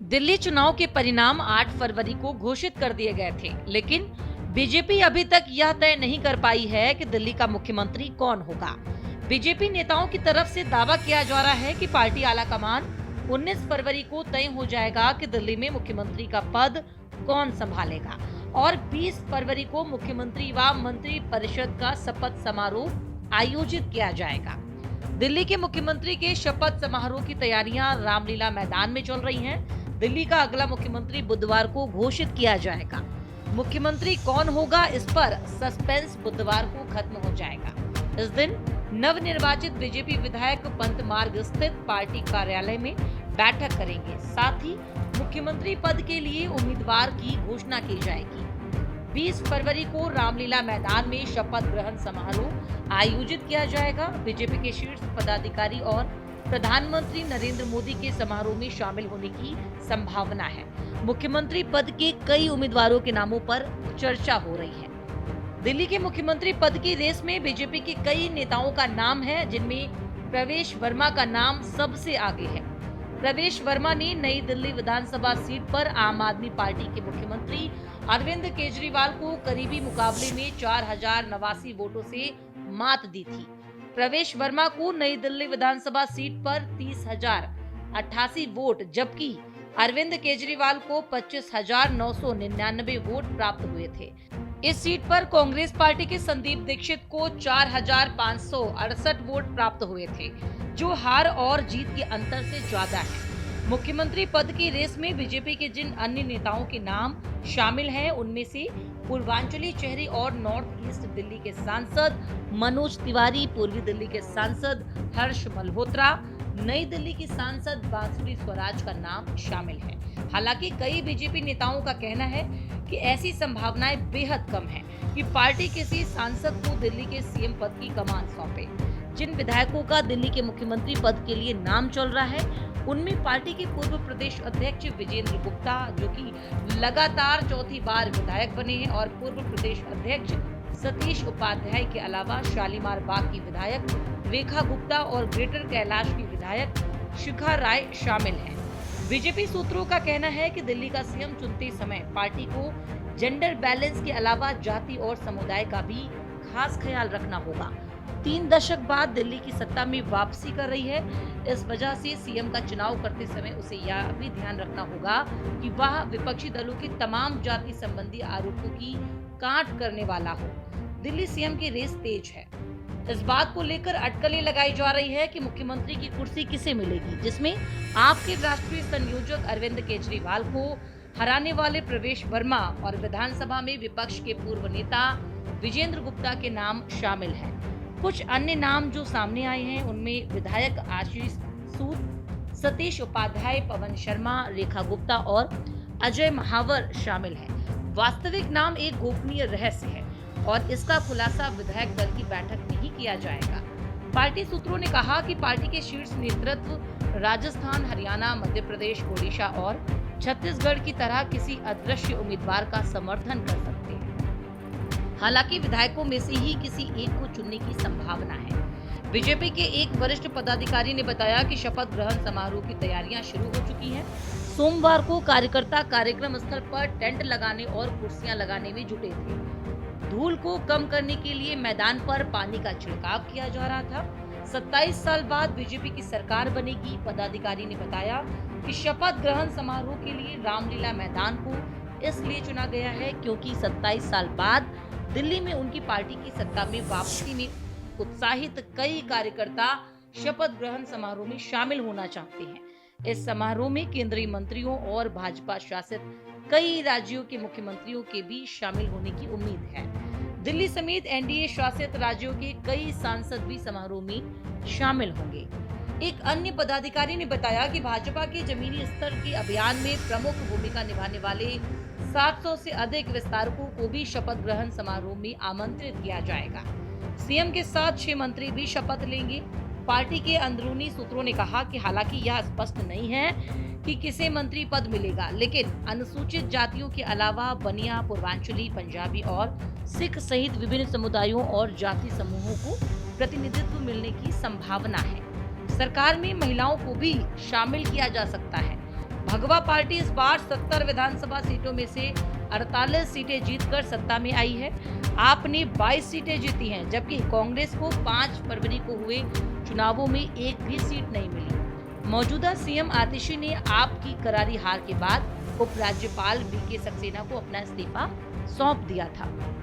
दिल्ली चुनाव के परिणाम 8 फरवरी को घोषित कर दिए गए थे, लेकिन बीजेपी अभी तक यह तय नहीं कर पाई है कि दिल्ली का मुख्यमंत्री कौन होगा। बीजेपी नेताओं की तरफ से दावा किया जा रहा है कि पार्टी आलाकमान 19 फरवरी को तय हो जाएगा कि दिल्ली में मुख्यमंत्री का पद कौन संभालेगा और 20 फरवरी को मुख्यमंत्री व मंत्री परिषद का शपथ समारोह आयोजित किया जाएगा। दिल्ली के मुख्यमंत्री के शपथ समारोह की तैयारियां रामलीला मैदान में चल रही हैं। दिल्ली का अगला मुख्यमंत्री बुधवार को घोषित किया जाएगा। मुख्यमंत्री कौन होगा, इस पर सस्पेंस बुधवार को खत्म हो जाएगा। इस दिन नवनिर्वाचित बीजेपी विधायक पंत मार्ग स्थित पार्टी कार्यालय में बैठक करेंगे। साथ ही मुख्यमंत्री पद के लिए उम्मीदवार की घोषणा की जाएगी। 20 फरवरी को रामलीला मैदान में शपथ ग्रहण समारोह आयोजित किया जाएगा। बीजेपी के शीर्ष पदाधिकारी और प्रधानमंत्री नरेंद्र मोदी के समारोह में शामिल होने की संभावना है। मुख्यमंत्री पद के कई उम्मीदवारों के नामों पर चर्चा हो रही है। दिल्ली के मुख्यमंत्री पद की रेस में बीजेपी के कई नेताओं का नाम है, जिनमें प्रवेश वर्मा का नाम सबसे आगे है। प्रवेश वर्मा ने नई दिल्ली विधानसभा सीट पर आम आदमी पार्टी के मुख्यमंत्री अरविंद केजरीवाल को करीबी मुकाबले में 4089 वोटों से मात दी थी। प्रवेश वर्मा को नई दिल्ली विधानसभा सीट पर 30,088 वोट, जबकि अरविंद केजरीवाल को 25,999 वोट प्राप्त हुए थे। इस सीट पर कांग्रेस पार्टी के संदीप दीक्षित को 4,568 वोट प्राप्त हुए थे, जो हार और जीत के अंतर से ज्यादा है। मुख्यमंत्री पद की रेस में बीजेपी के जिन अन्य नेताओं के नाम शामिल हैं, उनमें से पूर्वांचली चेहरे और नॉर्थ ईस्ट दिल्ली के सांसद मनोज तिवारी, पूर्वी दिल्ली के सांसद हर्ष मल्होत्रा, नई दिल्ली की सांसद बांसुरी स्वराज का नाम शामिल है। हालांकि कई बीजेपी नेताओं का कहना है कि ऐसी संभावनाएं बेहद कम है कि पार्टी किसी सांसद को दिल्ली के सीएम पद की कमान सौंपे। जिन विधायकों का दिल्ली के मुख्यमंत्री पद के लिए नाम चल रहा है, उनमें पार्टी के पूर्व प्रदेश अध्यक्ष विजेंद्र गुप्ता, जो कि लगातार चौथी बार विधायक बने हैं, और पूर्व प्रदेश अध्यक्ष सतीश उपाध्याय के अलावा शालीमार बाग की विधायक रेखा गुप्ता और ग्रेटर कैलाश की विधायक शिखा राय शामिल हैं। बीजेपी सूत्रों का कहना है कि दिल्ली का सीएम चुनते समय पार्टी को जेंडर बैलेंस के अलावा जाति और समुदाय का भी खास ख्याल रखना होगा। 3 दशक बाद दिल्ली की सत्ता में वापसी कर रही है। इस वजह से सीएम का चुनाव करते समय उसे यह भी ध्यान रखना होगा कि वह विपक्षी दलों के तमाम जाति संबंधी आरोपों की काट करने वाला हो। दिल्ली सीएम की रेस तेज है। इस बात को लेकर अटकलें लगाई जा रही है कि मुख्यमंत्री की कुर्सी किसे मिलेगी, जिसमें आपके राष्ट्रीय संयोजक अरविंद केजरीवाल को हराने वाले प्रवेश वर्मा और विधानसभा में विपक्ष के पूर्व नेता विजेंद्र गुप्ता के नाम शामिल हैं। कुछ अन्य नाम जो सामने आए हैं, उनमें विधायक आशीष सूद, सतीश उपाध्याय, पवन शर्मा, रेखा गुप्ता और अजय महावर शामिल हैं। वास्तविक नाम एक गोपनीय रहस्य है और इसका खुलासा विधायक दल की बैठक में ही किया जाएगा। पार्टी सूत्रों ने कहा कि पार्टी के शीर्ष नेतृत्व राजस्थान, हरियाणा, मध्य प्रदेश, ओडिशा और छत्तीसगढ़ की तरह किसी अदृश्य उम्मीदवार का समर्थन कर सकते हैं। हालांकि विधायकों में से ही किसी एक को चुनने की संभावना है। बीजेपी के एक वरिष्ठ पदाधिकारी ने बताया कि शपथ ग्रहण समारोह की तैयारियां शुरू हो चुकी हैं। सोमवार को कार्यकर्ता कार्यक्रम स्थल पर टेंट लगाने और कुर्सियां लगाने में जुटे थे। धूल को कम करने के लिए मैदान पर पानी का छिड़काव किया जा रहा था। 27 साल बाद बीजेपी की सरकार बनेगी। पदाधिकारी ने बताया कि शपथ ग्रहण समारोह के लिए रामलीला मैदान को इसलिए चुना गया है क्योंकि 27 साल बाद दिल्ली में उनकी पार्टी की सत्ता में वापसी में उत्साहित कई कार्यकर्ता शपथ ग्रहण समारोह में शामिल होना चाहते हैं। इस समारोह में केंद्रीय मंत्रियों और भाजपा शासित कई राज्यों के मुख्यमंत्रियों के भी शामिल होने की उम्मीद है। दिल्ली समेत एनडीए शासित राज्यों के कई सांसद भी समारोह में शामिल होंगे। एक अन्य पदाधिकारी ने बताया कि भाजपा के जमीनी स्तर के अभियान में प्रमुख भूमिका निभाने वाले 700 से अधिक विस्तारकों को भी शपथ ग्रहण समारोह में आमंत्रित किया जाएगा। सीएम के साथ 6 मंत्री भी शपथ लेंगे। पार्टी के अंदरूनी सूत्रों ने कहा कि हालांकि यह स्पष्ट नहीं है कि किसे मंत्री पद मिलेगा, लेकिन अनुसूचित जातियों के अलावा बनिया, पूर्वांचली, पंजाबी और सिख सहित विभिन्न समुदायों और जाति समूहों को प्रतिनिधित्व मिलने की संभावना है। सरकार में महिलाओं को भी शामिल किया जा सकता है। भगवा पार्टी इस बार 70 विधानसभा सीटों में से 48 सीटें जीतकर सत्ता में आई है। आप ने 22 सीटें जीती हैं, जबकि कांग्रेस को 5 फरवरी को हुए चुनावों में एक भी सीट नहीं मिली। मौजूदा सीएम आतिशी ने आप की करारी हार के बाद उपराज्यपाल वीके सक्सेना को अपना इस्तीफा सौंप दिया था।